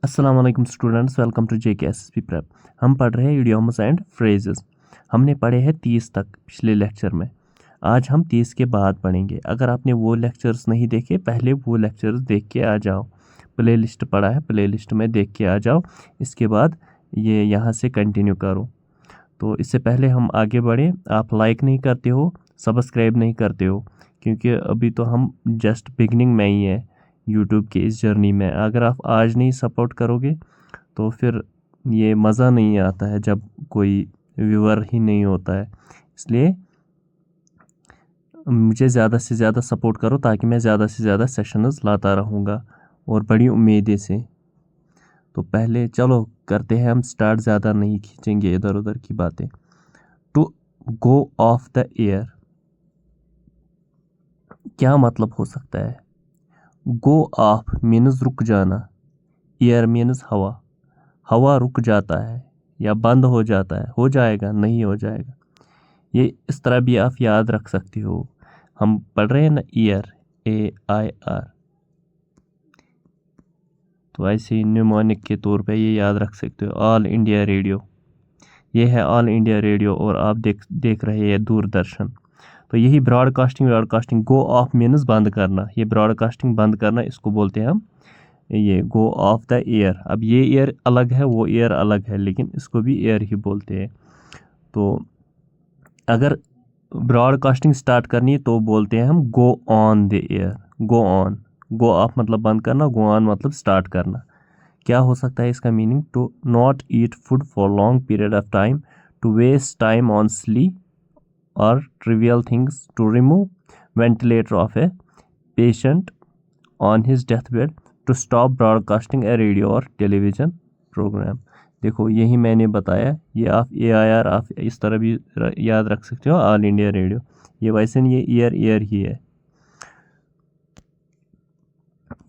अस्सलाम वालेकुम students, welcome to JKSSP prep. हम पढ़ रहे हैं इडियोम्स एंड फ्रेजेस। हमने पढ़े हैं 30 तक पिछले लेक्चर में। आज हम 30 के बाद पढ़ेंगे। अगर आपने वो लेक्चर्स नहीं देखे, पहले वो लेक्चर्स देख के आ जाओ। प्लेलिस्ट पड़ा है, प्लेलिस्ट में देख के आ जाओ। इसके बाद ये यहाँ से कंटिन्यू करो। तो इससे पहले हम आगे बढ़ें, आप लाइक नहीं करते हो, सब्सक्राइब नहीं करते हो, क्योंकि अभी तो हम जस्ट बिगनिंग में ही है यूट्यूब के इस जर्नी में। अगर आप आज नहीं सपोर्ट करोगे तो फिर ये मज़ा नहीं आता है जब कोई व्यूअर ही नहीं होता है। इसलिए मुझे ज़्यादा से ज़्यादा सपोर्ट करो ताकि मैं ज़्यादा से ज़्यादा सेशंस लाता रहूँगा और बड़ी उम्मीदें से। तो पहले चलो करते हैं हम स्टार्ट, ज़्यादा नहीं खींचेंगे इधर उधर की बातें। To go off the air क्या मतलब हो सकता है? गो ऑफ मीन्स रुक जाना, एयर मीन्स हवा। हवा रुक जाता है या बंद हो जाता है, हो जाएगा नहीं हो जाएगा। ये इस तरह भी आप याद रख सकते हो। हम पढ़ रहे हैं ना ईयर, AIR, तो ऐसे न्यूमोनिक के तौर पे ये याद रख सकते हो। ऑल इंडिया रेडियो, ये है ऑल इंडिया रेडियो और आप देख रहे हैं दूरदर्शन। तो यही ब्रॉडकास्टिंग गो ऑफ मीन्स बंद करना। ये ब्रॉडकास्टिंग बंद करना, इसको बोलते हैं हम ये गो ऑफ द एयर। अब ये एयर अलग है, वो एयर अलग है, लेकिन इसको भी एयर ही बोलते हैं। तो अगर ब्रॉडकास्टिंग स्टार्ट करनी है तो बोलते हैं हम go on the air. Go on, go of मतलब बंद करना, गो ऑन मतलब स्टार्ट करना। क्या हो सकता है इसका meaning? To not eat food for long period of time, to waste time on sleep और trivial things, to remove ventilator of a patient on his death bed, to stop broadcasting a radio और television programme. देखो यही मैंने बताया। ये आप AIR आप इस तरह भी याद रख सकते हो, ऑल इंडिया रेडियो। ये वैसे नहीं, ये ईयर ही है।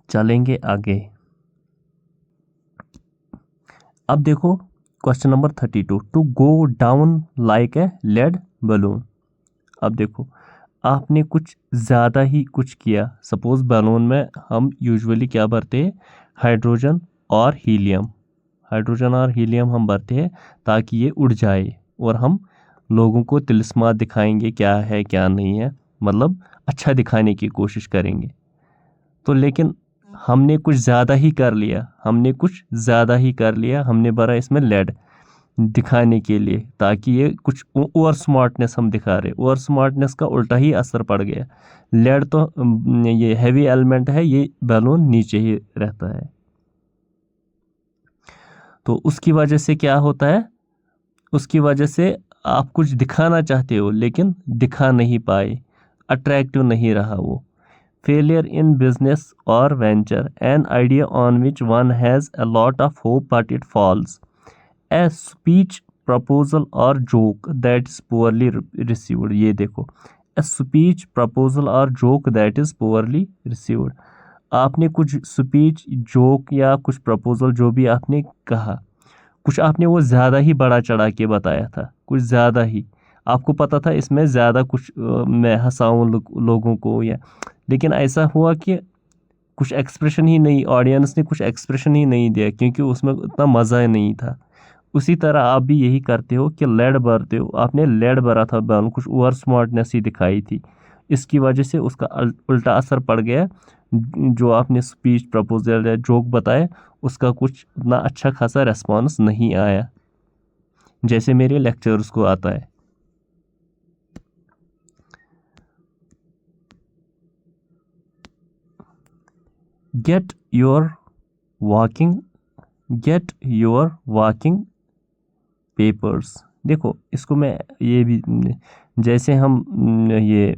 चलेंगे आगे। अब देखो question number 32, to go down like a lead balloon. अब देखो आपने कुछ ज़्यादा ही कुछ किया। सपोज बैलून में हम यूजुअली क्या भरते हैं? हाइड्रोजन और हीलियम। हाइड्रोजन और हीलियम हम भरते हैं ताकि ये उड़ जाए और हम लोगों को तिलिस्मात दिखाएंगे क्या है क्या नहीं है, मतलब अच्छा दिखाने की कोशिश करेंगे। तो लेकिन हमने कुछ ज़्यादा ही कर लिया, हमने भरा इसमें लेड दिखाने के लिए, ताकि ये कुछ ओवर स्मार्टनेस हम दिखा रहे। ओवर स्मार्टनेस का उल्टा ही असर पड़ गया। लेड तो ये हैवी एलिमेंट है, ये बैलून नीचे ही रहता है। तो उसकी वजह से क्या होता है? उसकी वजह से आप कुछ दिखाना चाहते हो लेकिन दिखा नहीं पाए, अट्रैक्टिव नहीं रहा वो। फेलियर इन बिजनेस और venture, an idea on which one has a lot of hope but it falls. A speech, proposal और joke that is poorly received. ये देखो, ए स्पीच, प्रपोजल और joke that is poorly received. आपने कुछ speech, joke या कुछ proposal जो भी आपने कहा, कुछ आपने वो ज़्यादा ही बड़ा चढ़ा के बताया था, कुछ ज़्यादा ही। आपको पता था इसमें ज़्यादा कुछ मैं हंसाऊँ लोगों को, या लेकिन ऐसा हुआ कि कुछ एक्सप्रेशन ही नहीं, ऑडियंस ने कुछ एक्सप्रेशन ही नहीं दिया क्योंकि उसमें उतना मज़ा नहीं था। उसी तरह आप भी यही करते हो कि लेड भरते हो। आपने लेड भरा था बैलून, कुछ ओवर स्मार्टनेस ही दिखाई थी, इसकी वजह से उसका उल्टा असर पड़ गया। जो आपने स्पीच, प्रपोजल या जोक बताए, उसका कुछ इतना अच्छा खासा रेस्पॉन्स नहीं आया जैसे मेरे लेक्चर्स को आता है। Get your walking papers. देखो इसको मैं ये भी, जैसे हम ये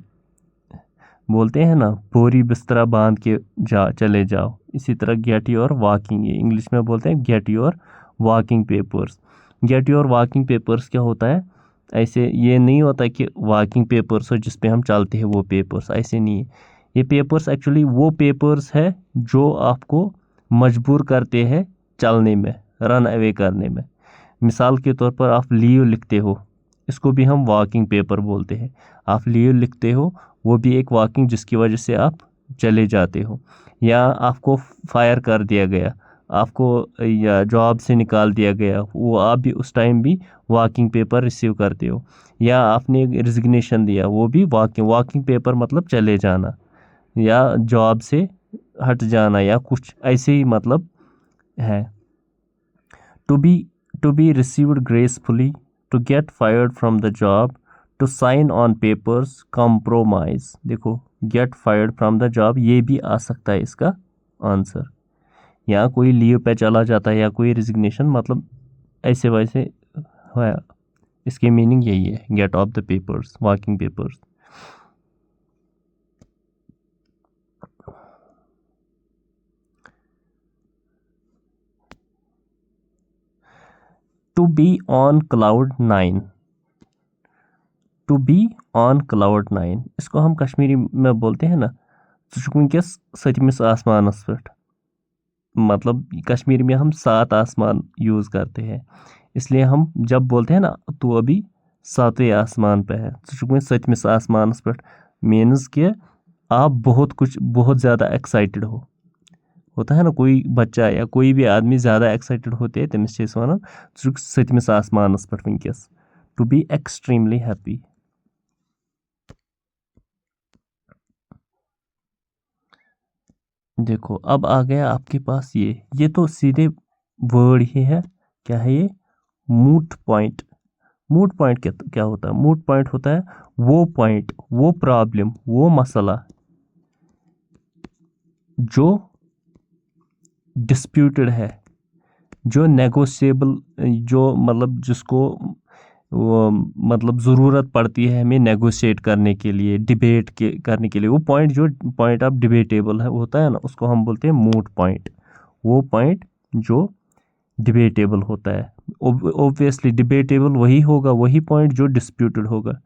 बोलते हैं ना, बोरी बिस्तरा बांध के चले जाओ, इसी तरह गेट योर वॉकिंग, ये इंग्लिश में बोलते हैं get your walking papers. Get your walking papers क्या होता है? ऐसे ये नहीं होता कि वॉकिंग पेपर्स हो जिस पे हम चलते हैं वो पेपर्स, ऐसे नहीं है। ये पेपर्स एक्चुअली वो पेपर्स है जो आपको मजबूर करते हैं चलने में, रन अवे करने में। मिसाल के तौर पर आप लीव लिखते हो, इसको भी हम वॉकिंग पेपर बोलते हैं। आप लीव लिखते हो, वो भी एक वॉकिंग जिसकी वजह से आप चले जाते हो। या आपको फायर कर दिया गया आपको या जॉब से निकाल दिया गया, वो आप भी उस टाइम भी वॉकिंग पेपर रिसीव करते हो। या आपने रिजिग्नेशन दिया, वो भी वॉकिंग पेपर मतलब चले जाना या जॉब से हट जाना या कुछ ऐसे ही मतलब है। To be received gracefully, to get fired from the job, to sign on papers, compromise. देखो get fired from the job ये भी आ सकता है इसका आंसर। यहाँ कोई लीव पे चला जाता है या कोई रिजिग्नेशन मतलब ऐसे वैसे है। इसकी मीनिंग यही है, get off the papers, walking papers. To be on cloud nine, to be on cloud nine, इसको हम कश्मीरी में बोलते हैं ना वुनकस सतमिस आसमानस पे, मतलब कश्मीरी में हम 7 आसमान यूज़ करते हैं, इसलिए हम जब बोलते हैं ना तो अभी 7वें आसमान पे है, 7मिस आसमानस पे, मीन्स कि आप बहुत ज़्यादा एक्साइटेड हो। होता है ना कोई बच्चा या कोई भी आदमी ज़्यादा एक्साइटेड होते हैं तमिस वन 7मिस आसमानस पे वनकस, टू बी एक्सट्रीमली हैप्पी। देखो अब आ गया आपके पास ये तो सीधे वर्ड ही है। क्या है ये? मूट पॉइंट। मूट पॉइंट क्या होता है? मूट पॉइंट होता है वो पॉइंट, वो प्रॉब्लम, वो मसला जो डिस्प्यूटेड है, जो नेगोशिएबल, जो मतलब जिसको वो मतलब ज़रूरत पड़ती है हमें नेगोशिएट करने के लिए, करने के लिए, वो पॉइंट जो पॉइंट ऑफ डिबेटेबल है होता है ना, उसको हम बोलते हैं मूट पॉइंट। वो पॉइंट जो डिबेटेबल होता है, ऑब्वियसली डिबेटेबल वही होगा, वही पॉइंट जो डिस्प्यूटेड होगा।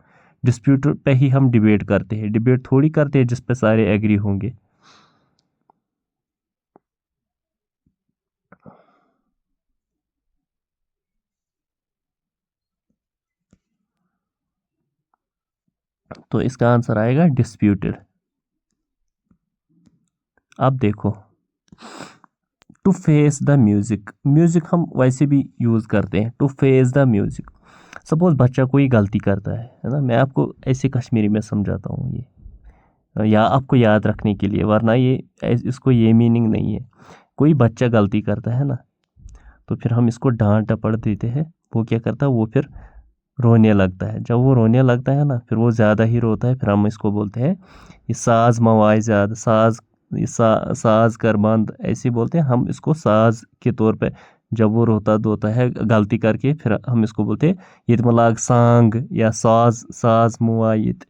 डिस्प्यूटेड पे ही हम डिबेट करते हैं, डिबेट थोड़ी करते हैं जिस पे सारे एग्री होंगे। तो इसका आंसर आएगा डिस्प्यूटेड। अब देखो to face the music, music हम वैसे भी यूज़ करते हैं, to face the music. Suppose बच्चा कोई गलती करता है ना, मैं आपको ऐसे कश्मीरी में समझाता हूँ ये, या आपको याद रखने के लिए, वरना ये इसको ये मीनिंग नहीं है। कोई बच्चा गलती करता है ना, तो फिर हम इसको डांट डपट देते हैं, वो क्या करता है, वो फिर रोने लगता है। जब वो रोने लगता है ना, फिर वो ज़्यादा ही रोता है, फिर हम इसको बोलते हैं ये साज मवाए ज़्यादा, साज कर बंद, ऐसे बोलते हैं हम इसको साज के तौर पे। जब वो रोता धोता है गलती करके, फिर हम इसको बोलते हैं ये मलाग सांग या साज, साज मुआयत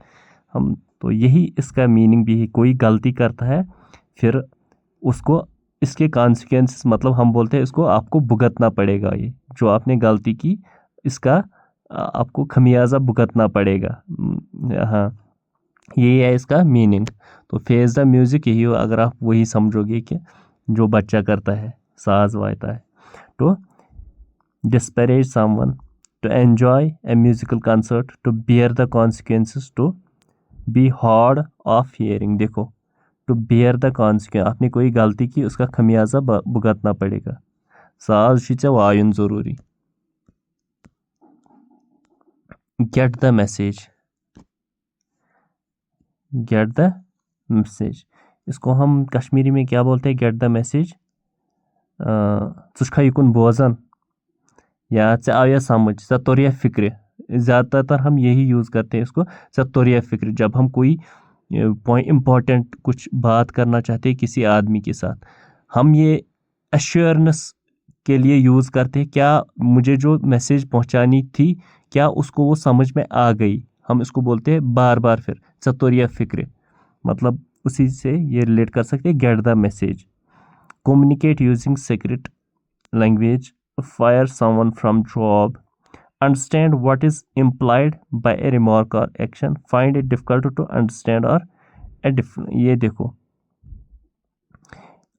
हम। तो यही इसका मीनिंग भी है, कोई गलती करता है फिर उसको इसके कॉन्सिक्वेंसेस मतलब हम बोलते हैं इसको आपको भुगतना पड़ेगा, ये जो आपने गलती की इसका आपको खमियाजा भुगतना पड़ेगा। हाँ, यही है इसका मीनिंग। तो फेस द म्यूज़िक यही हो, अगर आप वही समझोगे कि जो बच्चा करता है साज वायता है। तो disparage someone, to enjoy a musical concert, to bear the consequences, to be hard of hearing। देखो टू बेयर द कॉन्सिक्वेंस, आपने कोई गलती की उसका खमियाजा भुगतना पड़ेगा। साज शीचा वायुन जरूरी। Get the message, get the message, इसको हम कश्मीरी में क्या बोलते हैं? गेट द मैसेज, युकुन बोजन या आया समझ, सतोरिया फिक्र। ज़्यादातर हम यही यूज़ करते हैं इसको, सतोरिया फिक्र, जब हम कोई पॉइंट इम्पोर्टेंट कुछ बात करना चाहते हैं किसी आदमी के साथ, हम ये एश्योरेंस के लिए यूज़ करते हैं, क्या मुझे जो मैसेज पहुंचानी थी क्या उसको वो समझ में आ गई। हम इसको बोलते हैं बार बार फिर सतोरिया फिक्र, मतलब उसी से ये रिलेट कर सकते हैं get the message. Communicate using secret language, fire someone from job, understand what is implied by a remark or action, find it difficult to understand or ये देखो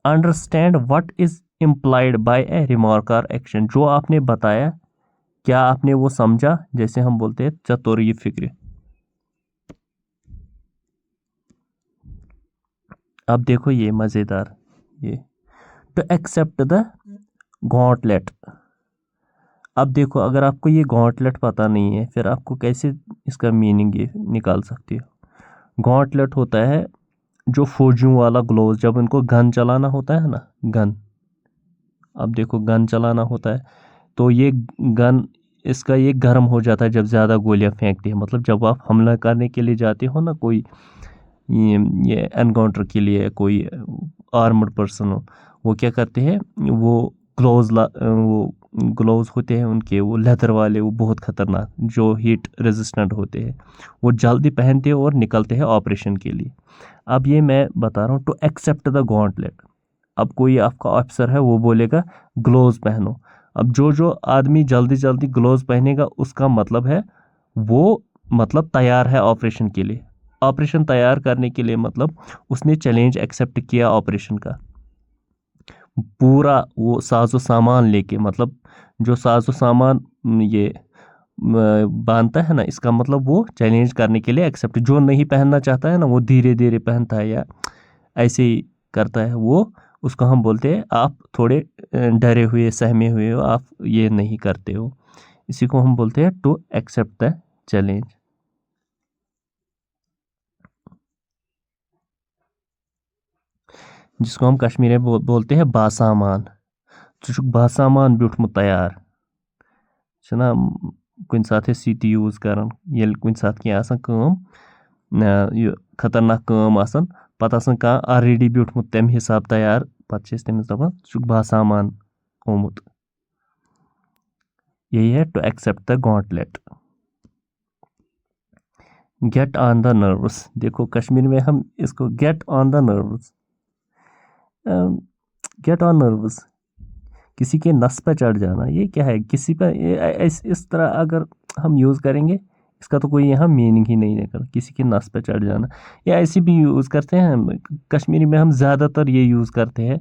understand what is implied by a remark or action, जो आपने बताया क्या आपने वो समझा, जैसे हम बोलते हैं चतुर्य फिक्र। अब देखो ये मज़ेदार, ये टू एक्सेप्ट द गॉन्टलेट। अब देखो, अगर आपको ये गॉन्टलेट पता नहीं है, फिर आपको कैसे इसका मीनिंग ये निकाल सकते हो। गॉन्टलेट होता है जो फौजियों वाला ग्लोव, जब उनको गन चलाना होता है ना, गन, अब देखो गन चलाना होता है तो ये गन, इसका ये गर्म हो जाता है जब ज़्यादा गोलियां फेंकते हैं। मतलब जब आप हमला करने के लिए जाते हो ना, कोई ये एनकाउंटर के लिए, कोई आर्मड पर्सन हो, वो क्या करते हैं, वो वो ग्लोव्स होते हैं उनके, वो लेदर वाले, वो बहुत ख़तरनाक, जो हीट रेजिस्टेंट होते हैं, वो जल्दी पहनते हैं और निकलते हैं ऑपरेशन के लिए। अब ये मैं बता रहा हूँ टू एक्सेप्ट द गॉन्टलेट। अब कोई आपका ऑफिसर है, वो बोलेगा ग्लोव्स पहनो। अब जो जो आदमी जल्दी जल्दी ग्लोव्स पहनेगा, उसका मतलब है वो मतलब तैयार है ऑपरेशन के लिए। ऑपरेशन तैयार करने के लिए मतलब उसने चैलेंज एक्सेप्ट किया ऑपरेशन का। पूरा वो साजो सामान लेके, मतलब जो साजो सामान ये बांधता है ना, इसका मतलब वो चैलेंज करने के लिए एक्सेप्ट। जो नहीं पहनना चाहता है ना, वो धीरे धीरे पहनता है या ऐसे ही करता है, वो उसको हम बोलते हैं आप थोड़े डरे हुए, सहमे हुए हो, आप ये नहीं करते हो। इसी को हम बोलते हैं टू एक्सेप्ट द चैलेंज। जिसको हम कश्मीरी में बोलते हैं बासामान। बासामान ब्यूठमुत तैयार छना, कुछ साथ सीटी यूज कर, ये कुछ साथ ये खतरनाक काम आसन, पता आसन कहाँ ऑलरेडी ब्यूठमुत तम हिसाब तैयार, पत तमिस दपान बासामान होमुत। यही है to accept the gauntlet. Get on the nerves. देखो कश्मीर में हम इसको get on the nerves, get on nerves, किसी के नस पे चढ़ जाना, ये क्या है, किसी पे इस तरह अगर हम यूज़ करेंगे, इसका तो कोई यहाँ मीनिंग ही नहीं निकल। किसी के नस पे चढ़ जाना, या ऐसे भी यूज़ करते हैं हम कश्मीरी में, हम ज़्यादातर ये यूज़ करते हैं।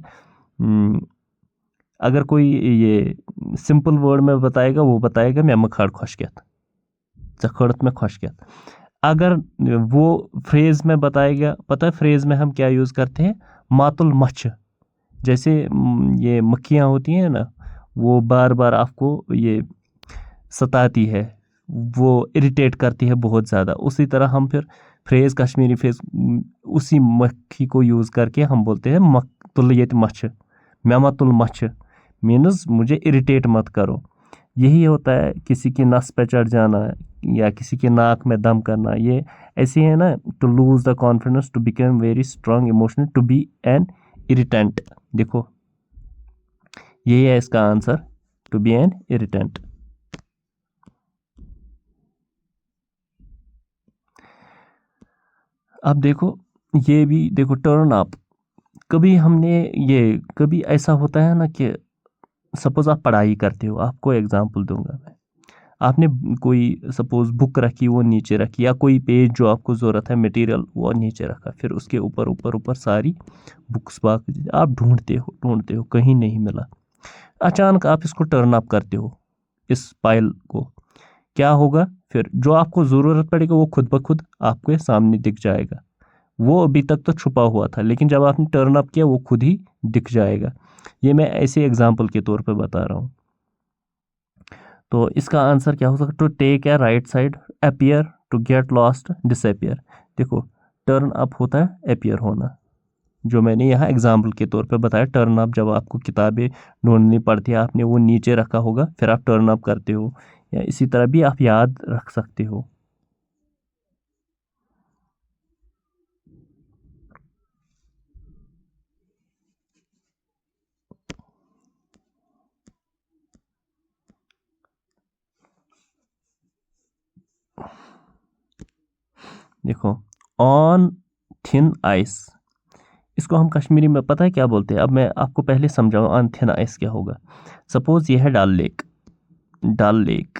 अगर कोई ये सिंपल वर्ड में बताएगा, वो बताएगा मैं मखड़ खुशकेत, चखड़त में खुशकेत। अगर वो फ्रेज़ में बताएगा, पता है फ्रेज़ में हम क्या यूज़ करते हैं, मातुल मच्छ। जैसे ये मक्खियाँ होती हैं ना, वो बार बार आपको ये सताती है, वो इरिटेट करती है बहुत ज़्यादा। उसी तरह हम फिर फ्रेज़, कश्मीरी फ्रेज़, उसी मक्खी को यूज़ करके हम बोलते हैं तुल ये मच्छ, मैं तुल मच्छ, मीन्स मुझे इरिटेट मत करो। यही होता है किसी की नस पे चढ़ जाना या किसी के नाक में दम करना। ये ऐसे है ना, to lose the confidence, to become very strong emotional, to be an irritant. देखो यही है इसका answer, to be an irritant. अब देखो, ये भी देखो टर्न अप। कभी हमने ये, कभी ऐसा होता है ना कि सपोज आप पढ़ाई करते हो, आपको एग्जांपल दूंगा मैं। आपने कोई सपोज बुक रखी, वो नीचे रखी, या कोई पेज जो आपको ज़रूरत है मटेरियल, वो नीचे रखा, फिर उसके ऊपर ऊपर ऊपर सारी बुक्स बाकी आप ढूंढते हो कहीं नहीं मिला। अचानक आप इसको टर्न अप करते हो, इस पाइल को, क्या होगा फिर, जो आपको ज़रूरत पड़ेगा वो खुद ब खुद आपके सामने दिख जाएगा। वो अभी तक तो छुपा हुआ था, लेकिन जब आपने टर्न अप किया वो खुद ही दिख जाएगा। ये मैं ऐसे एग्जाम्पल के तौर पे बता रहा हूँ। तो इसका आंसर क्या हो सकता है, to take a right side, appear, to get lost, disappear. देखो टर्न अप होता है अपीयर होना, जो मैंने यहाँ एग्जाम्पल के तौर पे बताया। टर्न अप, जब आपको किताबें ढूंढनी पड़ती है, आपने वो नीचे रखा होगा, फिर आप टर्न अप करते हो, या इसी तरह भी आप याद रख सकते हो। देखो ऑन थिन आइस, इसको हम कश्मीरी में पता है क्या बोलते हैं। अब मैं आपको पहले समझाऊँ ऑन थिन आइस क्या होगा। सपोज ये है डल लेक, डल लेक,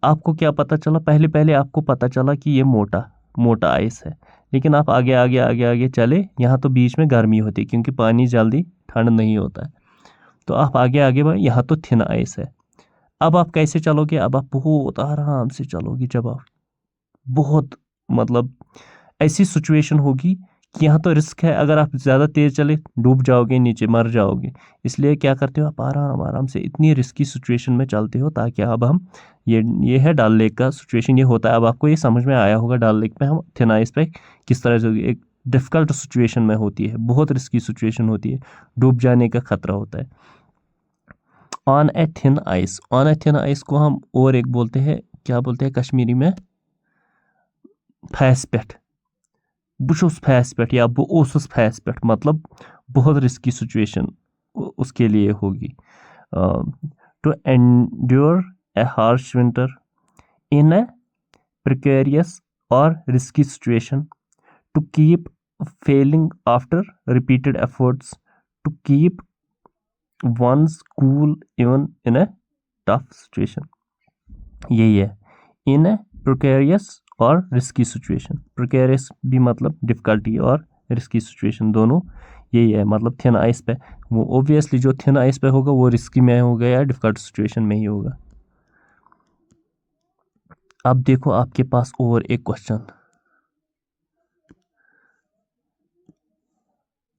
आपको क्या पता चला, पहले पहले आपको पता चला कि ये मोटा मोटा आइस है, लेकिन आप आगे आगे आगे आगे चले, यहाँ तो बीच में गर्मी होती है क्योंकि पानी जल्दी ठंड नहीं होता है, तो आप आगे आगे बढ़े, यहाँ तो थिन आइस है। अब आप कैसे चलोगे, अब आप बहुत आराम से चलोगे, जब आप बहुत मतलब ऐसी सिचुएशन होगी यहाँ तो रिस्क है, अगर आप ज़्यादा तेज़ चले डूब जाओगे, नीचे मर जाओगे। इसलिए क्या करते हो आप, आराम आराम से इतनी रिस्की सिचुएशन में चलते हो ताकि अब हम ये है डल लेक का सिचुएशन, ये होता है। अब आपको ये समझ में आया होगा डल लेक पे हम थिन आइस पे किस तरह से एक डिफ़िकल्ट सिचुएशन में होती है, बहुत रिस्की सिचुएशन होती है, डूब जाने का खतरा होता है। On a thin ice, on a thin ice को हम और एक बोलते हैं, क्या बोलते हैं कश्मीरी में, फैस पेट। बुशुस फैस पेट या बो ओसुस फैस पेट, मतलब बहुत रिस्की सिचुएशन उसके लिए होगी। To endure a harsh winter in a precarious और risky situation, to keep failing after repeated efforts, to keep one's cool even in a tough situation. यही है, इन ए प्रिकेरियस और रिस्की सिचुएशन। प्रिकेरियस भी मतलब difficulty और risky situation दोनों यही है, मतलब थिन आइस पे। वो ओबियसली जो थिन आइस पे होगा वो रिस्की में होगा या डिफ़िकल्ट सिचुएशन में ही होगा। अब देखो आपके पास और एक question,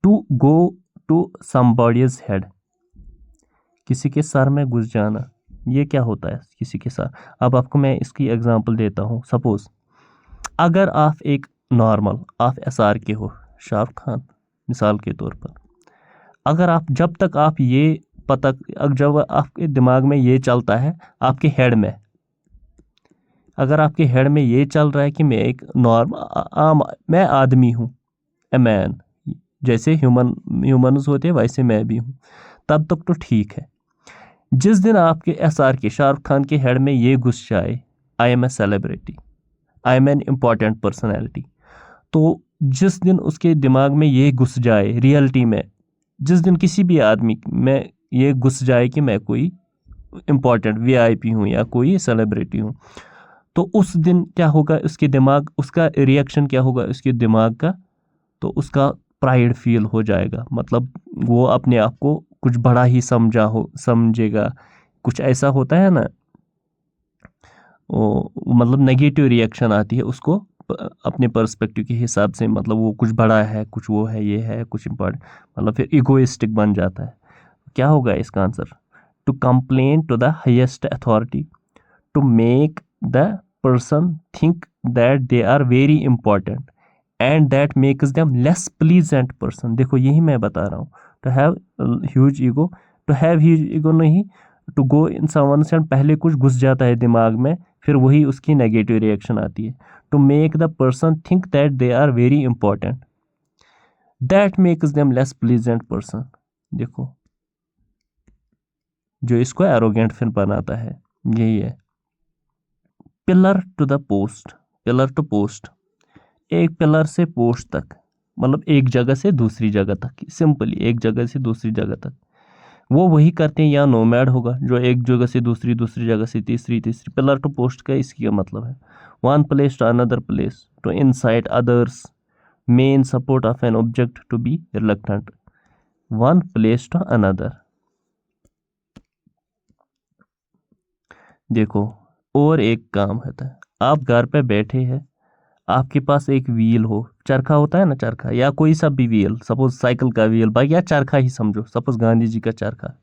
to go to somebody's head, किसी के सर में घुस जाना, ये क्या होता है किसी के सर। अब आपको मैं इसकी एग्जांपल देता हूँ। सपोज अगर आप एक नॉर्मल, आप SR के हो, शाहरुख खान मिसाल के तौर पर, अगर आप जब तक आप ये पता, जब आपके दिमाग में ये चलता है आपके हेड में, अगर आपके हेड में ये चल रहा है कि मैं एक मैं आदमी हूँ, ए मैन, जैसे ह्यूमन्स होते हैं वैसे मैं भी हूँ, तब तक तो ठीक है। जिस दिन आपके SR के, शाहरुख खान के हेड में ये घुस जाए, I am a celebrity, I am an important personality, तो जिस दिन उसके दिमाग में ये घुस जाए रियलिटी में, जिस दिन किसी भी आदमी में ये घुस जाए कि मैं कोई इम्पॉर्टेंट VIP हूँ या कोई सेलिब्रिटी हूँ, तो उस दिन क्या होगा, उसके दिमाग, उसका रिएक्शन क्या होगा उसके दिमाग का, तो उसका प्राइड फील हो जाएगा, मतलब वो अपने आप को कुछ बड़ा ही समझेगा, कुछ ऐसा होता है ना, मतलब नेगेटिव रिएक्शन आती है उसको अपने पर्सपेक्टिव के हिसाब से, मतलब वो कुछ बड़ा है, कुछ वो है, ये है कुछ इम्पोर्टेंट, मतलब फिर इगोइस्टिक बन जाता है। क्या होगा इसका answer, to complain to the highest authority, to make the person think that they are very important and that makes them less pleasant person। देखो यही मैं बता रहा हूँ, to have huge ego, to have huge ego नहीं, to go in someone's hand, पहले कुछ घुस जाता है दिमाग में, फिर वही उसकी नेगेटिव रिएक्शन आती है। to make the person think that they are very important, that makes them less pleasant person। देखो जो इसको एरोगेंट फिर बनाता है यही है। Pillar to the post, pillar to post, एक पिलर से पोस्ट तक, मतलब एक जगह से दूसरी जगह तक, सिंपली एक जगह से दूसरी जगह तक, वो वही करते हैं। या नोमैड होगा जो एक जगह से दूसरी जगह से तीसरी। पिलर टू पोस्ट का इसकी मतलब है one place to another place, to incite others, main support of an object, to be reluctant, one place to another. देखो और एक काम होता है, आप घर पे बैठे हैं, आपके पास एक व्हील हो, चरखा होता है ना, चरखा या कोई सा भी व्हील, सपोज साइकिल का व्हील, बाइक या चरखा ही समझो, सपोज गांधी जी का चरखा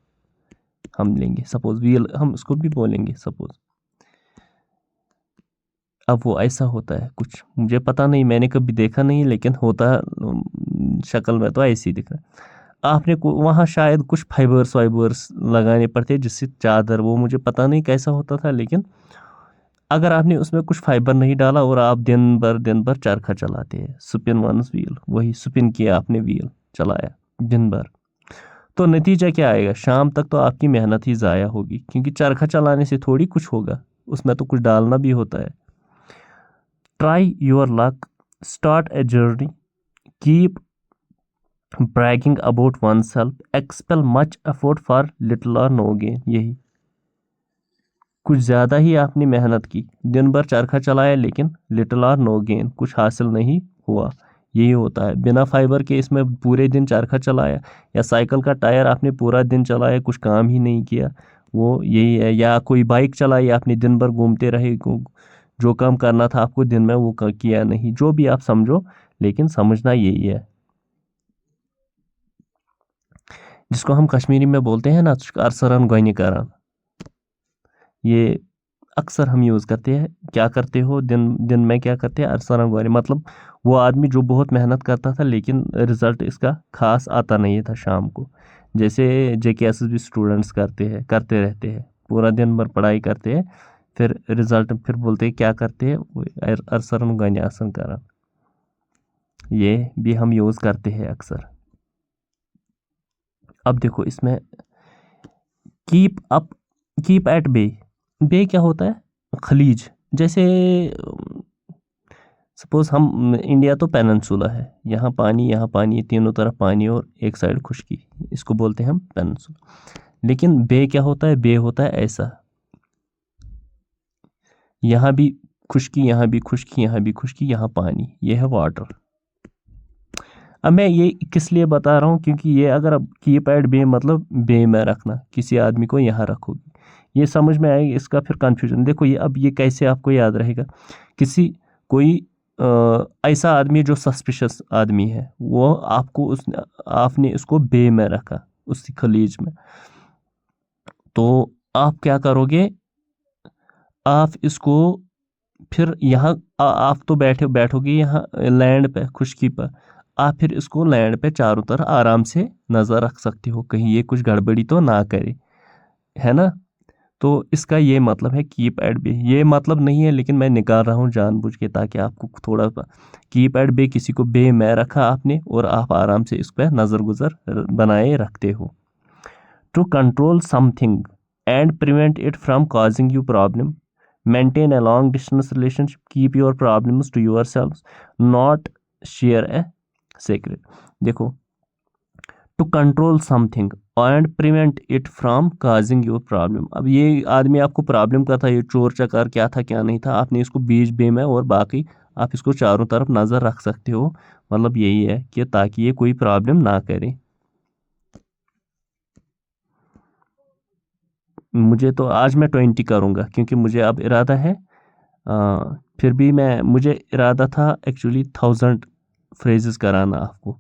हम लेंगे, सपोज व्हील हम उसको भी बोलेंगे सपोज। अब वो ऐसा होता है कुछ, मुझे पता नहीं, मैंने कभी देखा नहीं, लेकिन होता शक्ल में तो ऐसे ही दिख रहा है। आपने वहाँ शायद कुछ फाइबर्स लगाने पड़ते जिससे चादर, वो मुझे पता नहीं कैसा होता था, लेकिन अगर आपने उसमें कुछ फाइबर नहीं डाला और आप दिन भर चरखा चलाते हैं, स्पिन वंस व्हील, वही स्पिन किया आपने, व्हील चलाया दिन भर, तो नतीजा क्या आएगा, शाम तक तो आपकी मेहनत ही ज़ाया होगी, क्योंकि चरखा चलाने से थोड़ी कुछ होगा, उसमें तो कुछ डालना भी होता है। Try your luck, start a journey, keep bragging about one self, expel much effort for little और नो गेन। यही कुछ ज़्यादा ही आपने मेहनत की, दिन भर चरखा चलाया, लेकिन लिटिल और नो गेन, कुछ हासिल नहीं हुआ। यही होता है बिना फाइबर के, इसमें पूरे दिन चरखा चलाया, या साइकिल का टायर आपने पूरा दिन चलाया, कुछ काम ही नहीं किया, वो यही है। या कोई बाइक चलाई आपने, दिन भर घूमते रहे, जो काम करना था आपको दिन में वो किया नहीं, जो भी आप समझो, लेकिन समझना यही है, जिसको हम कश्मीरी में बोलते हैं ना अरसरन गोनी करान। ये अक्सर हम यूज़ करते हैं। क्या करते हो दिन दिन में, क्या करते हैं अरसरन गोनी, मतलब वो आदमी जो बहुत मेहनत करता था लेकिन रिज़ल्ट इसका खास आता नहीं था शाम को। जैसे JKSSB स्टूडेंट्स करते रहते हैं, पूरा दिन भर पढ़ाई करते हैं, फिर रिज़ल्ट फिर बोलते हैं क्या करते हैं, वो अरसरन गोनी आसन करान। ये भी हम यूज़ करते हैं अक्सर। अब देखो इसमें कीप एट बे क्या होता है, खलीज। जैसे सपोज हम इंडिया तो पेनिनसुला है, यहाँ पानी, तीनों तरफ पानी और एक साइड खुशकी, इसको बोलते हैं हम पेनिनसुला। लेकिन बे क्या होता है, बे होता है ऐसा, यहाँ भी खुशकी, यहाँ भी खुशकी, यहाँ भी खुशकी, यहाँ पानी, ये है वाटर। अब मैं ये किस लिए बता रहा हूँ, क्योंकि ये अगर अब कीप एट बे मतलब बे में रखना, किसी आदमी को यहाँ रखोगे, ये समझ में आएगा। इसका फिर कन्फ्यूजन देखो, ये अब ये कैसे आपको याद रहेगा। कोई ऐसा आदमी जो सस्पिशियस आदमी है, वो आपने इसको बे में रखा, उसी खलीज में, तो आप क्या करोगे, आप इसको फिर यहाँ आप तो बैठोगे यहाँ लैंड पे, खुशकी पर, आप फिर इसको लैंड पे चारों तरफ आराम से नज़र रख सकते हो, कहीं ये कुछ गड़बड़ी तो ना करे, है ना। तो इसका ये मतलब है कीप एट बे। ये मतलब नहीं है, लेकिन मैं निकाल रहा हूँ जानबूझ के, ताकि आपको थोड़ा कीप एट बे, किसी को बे में रखा आपने और आप आराम से इस पर नज़र गुजर बनाए रखते हो। To control something and prevent it from causing you problem, maintain a long distance relationship, keep your problems to yourselves, not share a secret। देखो, to control something and prevent it from causing you problem। अब ये आदमी आपको problem का था, ये चोर चकार क्या था क्या नहीं था, आपने इसको बीच बे में और बाकी आप इसको चारों तरफ नज़र रख सकते हो। मतलब यही है कि ताकि ये कोई प्रॉब्लम ना करे। मुझे तो आज मैं 20 करूँगा, क्योंकि मुझे अब इरादा है, फिर भी मुझे इरादा था एक्चुअली 1000 फ्रेजेस कराना आपको,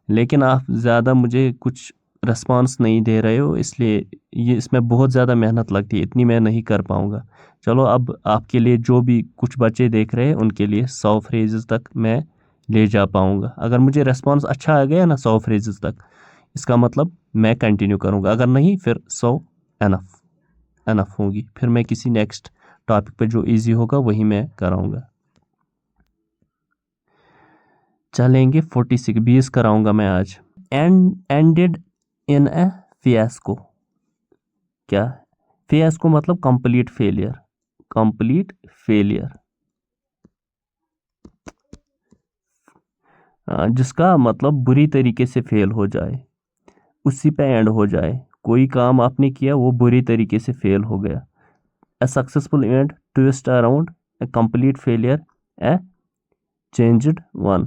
लेकिन आप ज़्यादा मुझे कुछ रिस्पांस नहीं दे रहे हो, इसलिए ये इसमें बहुत ज़्यादा मेहनत लगती है, इतनी मैं नहीं कर पाऊँगा। चलो, अब आपके लिए जो भी कुछ बच्चे देख रहे हैं उनके लिए 100 फ्रेजेस तक मैं ले जा पाऊँगा। अगर मुझे रिस्पांस अच्छा आ गया ना 100 फ्रेजेस तक, इसका मतलब मैं कंटिन्यू करूँगा, अगर नहीं फिर 100 एनफ होगी, फिर मैं किसी नेक्स्ट टॉपिक पे जो इजी होगा वही मैं कराऊंगा। चलेंगे 46 20 कराऊंगा मैं आज। Ended in A fiasco. क्या फियास्को मतलब कंप्लीट फेलियर, कंप्लीट फेलियर, जिसका मतलब बुरी तरीके से फेल हो जाए, उसी पे एंड हो जाए। कोई काम आपने किया वो बुरी तरीके से फेल हो गया। A successful event twist around a complete failure, a changed one।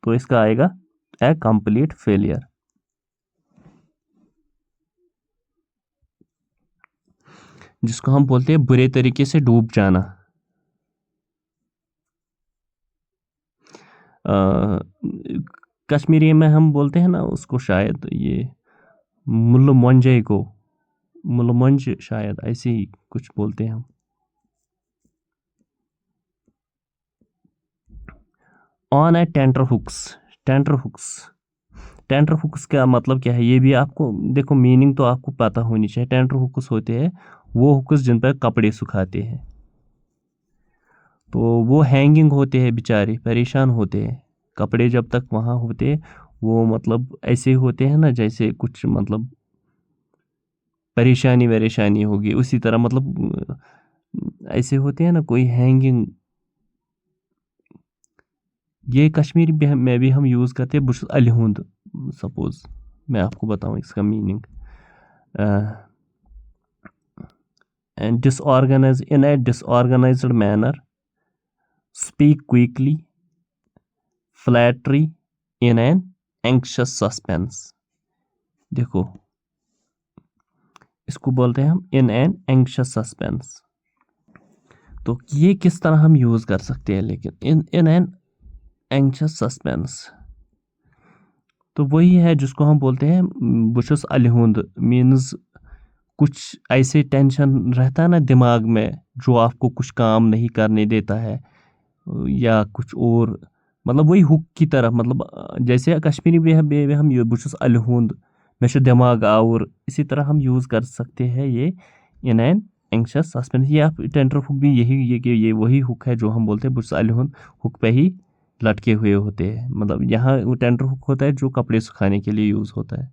तो इसका आएगा a complete failure, जिसको हम बोलते हैं बुरे तरीके से डूब जाना। कश्मीरी में हम बोलते हैं ना उसको, शायद ये मुल्लमंजे को, मुल्लमंज शायद ऐसे ही कुछ बोलते हैं हम। ऑन ए टेंटर हुक्स का मतलब क्या है, ये भी आपको देखो, मीनिंग तो आपको पता होनी चाहिए। टेंटर हुक्स होते हैं वो हुक्स जिन पर कपड़े सुखाते हैं, तो वो हैंगिंग होते हैं, बेचारे परेशान होते हैं। कपड़े जब तक वहाँ होते वो मतलब ऐसे होते हैं ना, जैसे कुछ मतलब परेशानी होगी, उसी तरह मतलब ऐसे होते हैं ना, कोई हैंगिंग। ये कश्मीरी में भी हम यूज़ करते हैं, बुश अलहुंद। सपोज मैं आपको बताऊं इसका meaning, and disorganise in A disorganised manner, speak quickly, flattery in an anxious suspense. देखो, इसको बोलते हैं हम इन एन एंक्शस सस्पेंस। तो ये किस तरह हम यूज़ कर सकते हैं, लेकिन इन एन एंक्शस सस्पेंस, तो वही है जिसको हम बोलते हैं बुशस अलहुंद, मीन्स कुछ ऐसे टेंशन रहता है ना दिमाग में जो आपको कुछ काम नहीं करने देता है, या कुछ और, मतलब वही हुक की तरह, मतलब जैसे कश्मीरी में हम ये बुशस अलहुंद में से दिमाग और इसी तरह हम यूज़ कर सकते हैं ये इन एन एंक्शस सस्पेंस। ये आप टेंडर हुक भी यही ये वही हुक है जो हम बोलते हैं बुशस अलहुंद, हुक पे ही लटके हुए होते हैं। मतलब यहाँ वो टेंडर हुक होता है जो कपड़े सुखाने के लिए यूज़ होता है।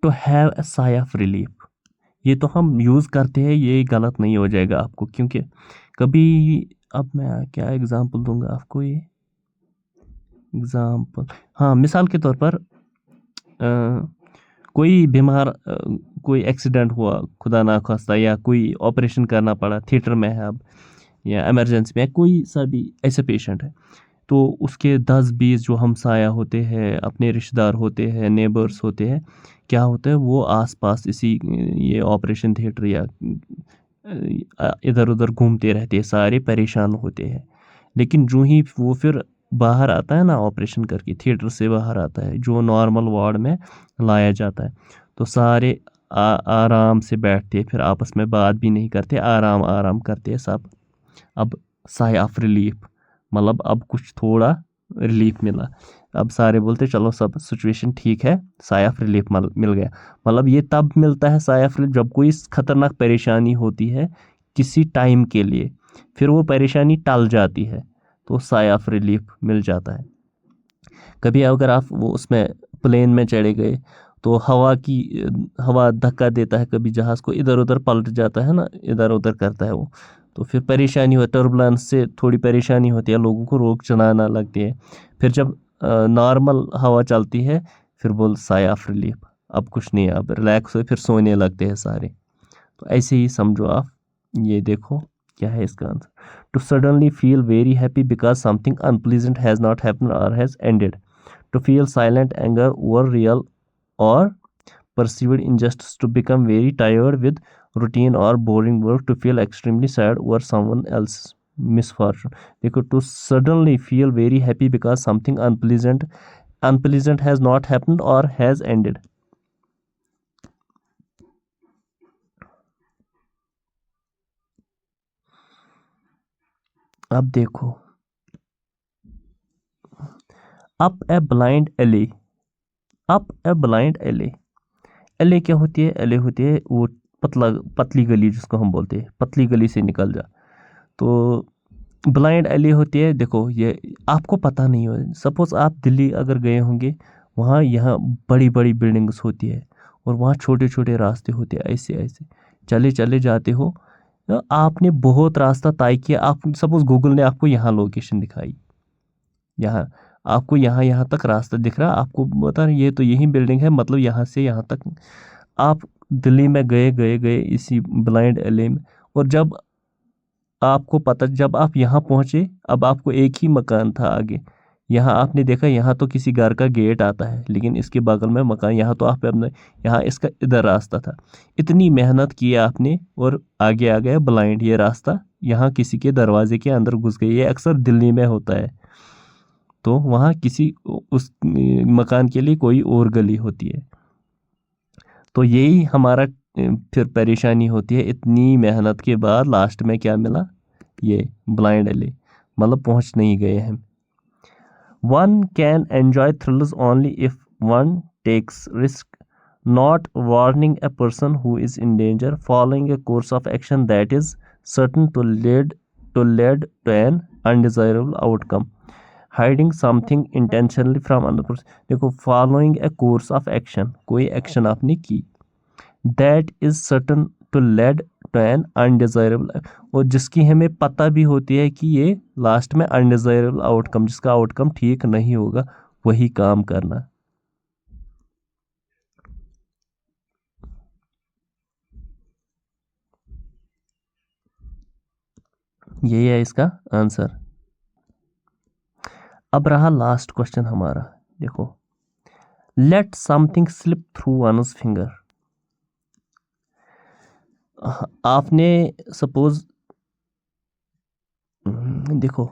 To have a sigh of relief, ये तो हम यूज़ करते हैं, ये गलत नहीं हो जाएगा आपको, क्योंकि कभी, अब मैं क्या एग्ज़ाम्पल दूंगा आपको, ये एग्ज़ाम्पल, हाँ मिसाल के तौर पर कोई बीमार, कोई एक्सीडेंट हुआ खुदा ना खास्ता, या कोई ऑपरेशन करना पड़ा, थिएटर में है अब, या इमरजेंसी में कोई सा भी ऐसे पेशेंट है, तो उसके 10-20 जो हमसाया होते हैं, अपने रिश्तेदार होते हैं, नेबर्स होते हैं, क्या होता है वो आसपास इसी ये ऑपरेशन थिएटर या इधर उधर घूमते रहते हैं, सारे परेशान होते हैं। लेकिन जो ही वो फिर बाहर आता है ना, ऑपरेशन करके थिएटर से बाहर आता है, जो नॉर्मल वार्ड में लाया जाता है, तो सारे आराम से बैठते, फिर आपस में बात भी नहीं करते, आराम आराम करते हैं सब। अब साई ऑफ रिलीफ, मतलब अब कुछ थोड़ा रिलीफ मिला, अब सारे बोलते चलो सब सिचुएशन ठीक है, साई ऑफ रिलीफ मिल गया। मतलब ये तब मिलता है साई ऑफ रिलीफ जब कोई खतरनाक परेशानी होती है किसी टाइम के लिए, फिर वो परेशानी टल जाती है, तो साई ऑफ रिलीफ मिल जाता है। कभी अगर आप वो उसमें प्लेन में चढ़े गए, तो हवा धक्का देता है, कभी जहाज़ को इधर उधर पलट जाता है ना, इधर उधर करता है वो, तो फिर परेशानी हो, टर्बुलेंस से थोड़ी परेशानी होती है, लोगों को रोक चलाना लगती है। फिर जब नॉर्मल हवा चलती है, फिर बोल साई ऑफ रिलीफ, अब कुछ नहीं है, अब रिलैक्स हो, फिर सोने लगते हैं सारे। तो ऐसे ही समझो आप, ये देखो क्या है इसका answer. To suddenly feel very happy because something unpleasant has not happen और has ended. To feel silent anger over real or perceived injustice, to become very tired with routine or boring work, to feel extremely sad over someone else's misfortune. देखो, to suddenly feel very happy because something unpleasant has not happened or has ended. अब देखो, up a blind alley, up a blind alley, एले क्या होती है, एले होती है वो पतली गली जिसको हम बोलते हैं, पतली गली से निकल जा, तो ब्लाइंड एले होती है। देखो ये आपको पता नहीं हो, सपोज आप दिल्ली अगर गए होंगे, वहाँ यहाँ बड़ी बड़ी बिल्डिंग्स होती है, और वहाँ छोटे छोटे रास्ते होते हैं, ऐसे ऐसे चले चले जाते हो, आपने बहुत रास्ता तय किया, आप सपोज गूगल ने आपको यहाँ लोकेशन दिखाई, यहाँ आपको यहाँ यहाँ तक रास्ता दिख रहा, आपको बता रहे ये तो यही बिल्डिंग है, मतलब यहाँ से यहाँ तक आप दिल्ली में गए गए गए इसी ब्लाइंड एले में, और जब आपको पता, जब आप यहाँ पहुँचे, अब आपको एक ही मकान था आगे, यहाँ आपने देखा यहाँ तो किसी घर का गेट आता है, लेकिन इसके बगल में मकान, यहाँ तो आप अपने, यहाँ इसका इधर रास्ता था, इतनी मेहनत की आपने, और आगे आ गया ब्लाइंड ये रास्ता, यहाँ किसी के दरवाजे के अंदर घुस गई, ये अक्सर दिल्ली में होता है, तो वहाँ किसी उस मकान के लिए कोई और गली होती है, तो यही हमारा फिर परेशानी होती है, इतनी मेहनत के बाद लास्ट में क्या मिला, ये ब्लाइंड एले, मतलब पहुंच नहीं गए हैं। One can enjoy thrills only if one takes risk, not warning a person who is in danger, following a course of action that is certain to lead to an undesirable outcome, hiding something intentionally from another person. देखो, following a course of action, कोई action आपने की, that is certain to lead to an undesirable, और जिसकी हमें पता भी होती है कि ये लास्ट में अनडिजायरेबल आउटकम, जिसका आउटकम ठीक नहीं होगा, वही काम करना। यही है इसका आंसर। अब रहा लास्ट क्वेश्चन हमारा, देखो, let something slip through one's finger. आपने सपोज देखो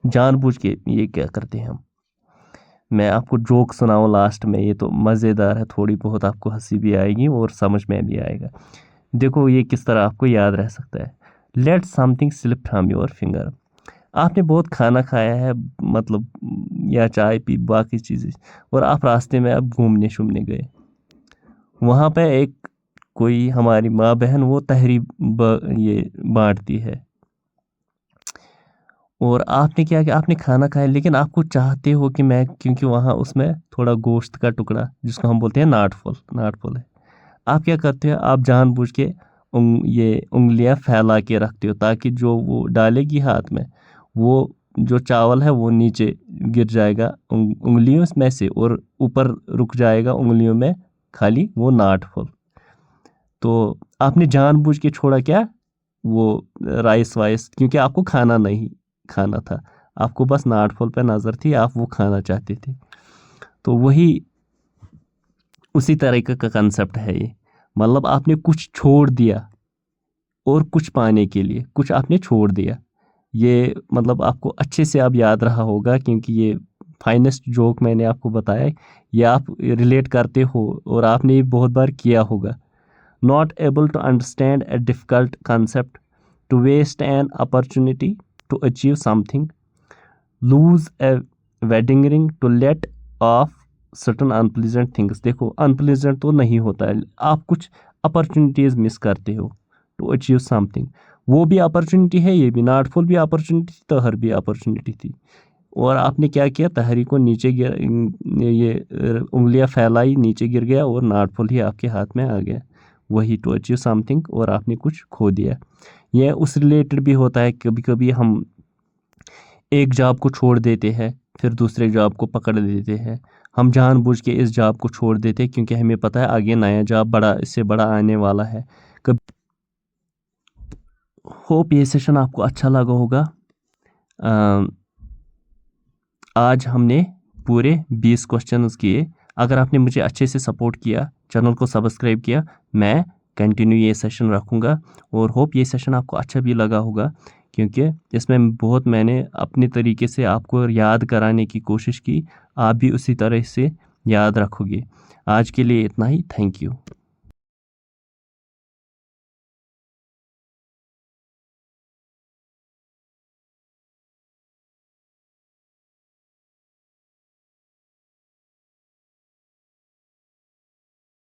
जानबूझ के ये क्या करते हैं हम। मैं आपको जोक सुनाऊं लास्ट में, ये तो मज़ेदार है, थोड़ी बहुत आपको हंसी भी आएगी और समझ में भी आएगा। देखो ये किस तरह आपको याद रह सकता है। Let something slip from your finger. आपने बहुत खाना खाया है, मतलब या चाय पी, बाकी चीज़ें, और आप रास्ते में अब घूमने शूमने गए। वहाँ पे एक कोई हमारी माँ बहन वो तहरी ये बांटती है, और आपने क्या कि आपने खाना खाया, लेकिन आपको चाहते हो कि मैं, क्योंकि वहाँ उसमें थोड़ा गोश्त का टुकड़ा जिसको हम बोलते हैं नाटफुल है। आप क्या करते हो, आप जानबूझ के ये उंगलियां फैला के रखते हो ताकि जो वो डालेगी हाथ में, वो जो चावल है वो नीचे गिर जाएगा उंगलियों में से, और ऊपर रुक जाएगा उंगलियों में खाली वो नाटफुल। तो आपने जानबूझ के छोड़ा क्या, वो राइस वाइस, क्योंकि आपको खाना नहीं खाना था, आपको बस नाटफुल पे नज़र थी, आप वो खाना चाहते थे। तो वही उसी तरीके का कंसेप्ट है ये। मतलब आपने कुछ छोड़ दिया और कुछ पाने के लिए कुछ आपने छोड़ दिया। ये मतलब आपको अच्छे से अब याद रहा होगा, क्योंकि ये फाइनेस्ट जोक मैंने आपको बताया, ये आप रिलेट करते हो और आपने ये बहुत बार किया होगा। Not able to understand a difficult concept, to waste an opportunity to achieve something, lose a wedding ring, to let off certain unpleasant things. देखो अनप्लीजेंट तो नहीं होता है, आप कुछ अपॉर्चुनिटीज़ मिस करते हो टू अचीव समथिंग। वो भी अपॉर्चुनिटी है, ये भी नाटफुल भी अपॉर्चुनिटी थी, तहर भी अपॉर्चुनिटी थी, और आपने क्या किया, तहरी को नीचे गिर, ये उंगलियां फैलाई, नीचे गिर गया और नाटफुल ही आपके हाथ में आ गया। वही टू अचीव समथिंग, और आपने कुछ खो दिया। यह उस रिलेटेड भी होता है, कभी कभी हम एक जॉब को छोड़ देते हैं, फिर दूसरे जॉब को पकड़ लेते हैं। हम जानबूझ के इस जॉब को छोड़ देते हैं क्योंकि हमें पता है आगे नया जॉब बड़ा, इससे बड़ा आने वाला है। कभी होप ये सेशन आपको अच्छा लगा होगा। आज हमने पूरे 20 क्वेश्चंस किए। अगर आपने मुझे अच्छे से सपोर्ट किया, चैनल को सब्सक्राइब किया, मैं कंटिन्यू ये सेशन रखूँगा, और होप ये सेशन आपको अच्छा भी लगा होगा, क्योंकि इसमें बहुत मैंने अपने तरीके से आपको याद कराने की कोशिश की। आप भी उसी तरह से याद रखोगे। आज के लिए इतना ही। Thank you.